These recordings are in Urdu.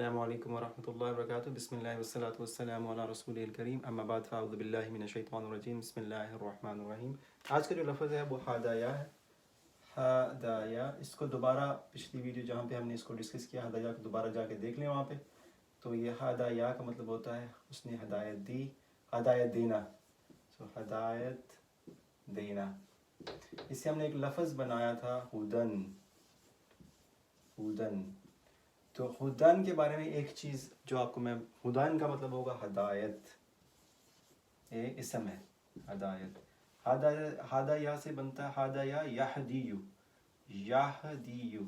السلام علیکم ورحمۃ اللہ وبرکاتہ. بسم اللہ والصلاۃ والسلام علی رسول الکریم. اما بعد فاعوذ باللہ من الشیطان الرجیم. بسم اللہ الرحمن الرحیم. آج کا جو لفظ ہے وہ ہدایہ ہے. ہدایہ، اس کو دوبارہ پچھلی ویڈیو جہاں پہ ہم نے اس کو ڈسکس کیا، ہدایہ کو دوبارہ جا کے دیکھ لیں وہاں پہ. تو یہ ہدایہ کا مطلب ہوتا ہے اس نے ہدایت دی، ہدایت دینا. ہدایت دینا. اس سے ہم نے ایک لفظ بنایا تھا ہدن. ہدن. تو ہدن کے بارے میں ایک چیز جو آپ کو میں، ہدن کا مطلب ہوگا ہدایت. یہ اسم ہے ہدایت. ہدایہ سے بنتا ہے ہدایہ یہدیو. یہدیو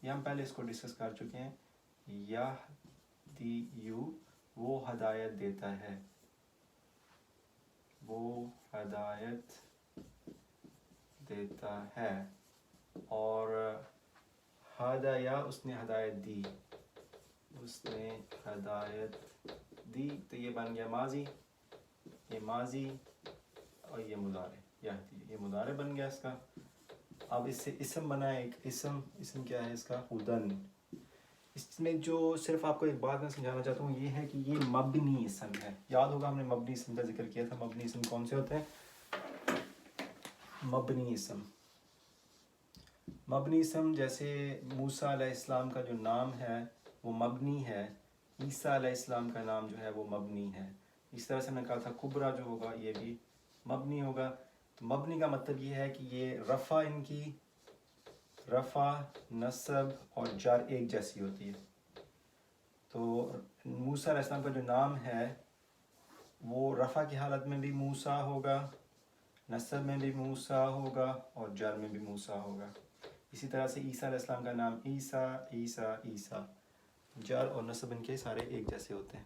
یہ ہم پہلے اس کو ڈسکس کر چکے ہیں. یہدیو وہ ہدایت دیتا ہے، وہ ہدایت دیتا ہے. اور ہدایہ اس نے ہدایت دی، اس نے ہدایت دی. تو یہ بن گیا ماضی، یہ ماضی اور یہ مضارع. یہ مضارع بن گیا اس کا. اب اس سے اسم بنا ہے ایک اسم کیا ہے اس کا؟ ہدن. اس میں جو صرف آپ کو ایک بات میں سمجھانا چاہتا ہوں یہ ہے کہ یہ مبنی اسم ہے. یاد ہوگا ہم نے مبنی اسم کا ذکر کیا تھا. مبنی اسم کون سے ہوتے ہیں؟ مبنی اسم. مبنی اسم جیسے موسیٰ علیہ السلام کا جو نام ہے وہ مبنی ہے، عیسیٰ علیہ السلام کا نام جو ہے وہ مبنی ہے. اس طرح سے میں نے کہا تھا کبرا جو ہوگا یہ بھی مبنی ہوگا. تو مبنی کا مطلب یہ ہے کہ یہ رفع، ان کی رفع، نصب اور جر ایک جیسی ہوتی ہے. تو موسیٰ علیہ السلام کا جو نام ہے وہ رفع کی حالت میں بھی موسیٰ ہوگا، نصب میں بھی موسیٰ ہوگا اور جر میں بھی موسیٰ ہوگا. اسی طرح سے عیسیٰ علیہ السلام کا نام عیسیٰ، عیسیٰ، عیسیٰ، جر اور نصب ان کے سارے ایک جیسے ہوتے ہیں.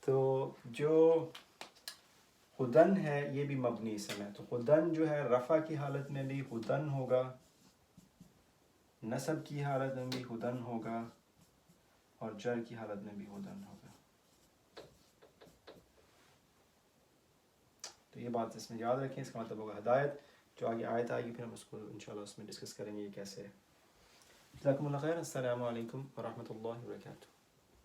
تو جو ہدن ہے یہ بھی مبنی اسم ہے. تو ہدن جو ہے رفع کی حالت میں بھی ہدن ہوگا، نصب کی حالت میں بھی ہدن ہوگا اور جر کی حالت میں بھی ہدن ہوگا. تو یہ بات اس میں یاد رکھیں. اس کا مطلب ہوگا ہدایت. جو آگے آیت آئے گی پھر ہم اس کو انشاءاللہ اس میں ڈسکس کریں گے یہ کیسے ہے. جزاکم اللہ خیر. السلام علیکم ورحمۃ اللہ وبرکاتہ.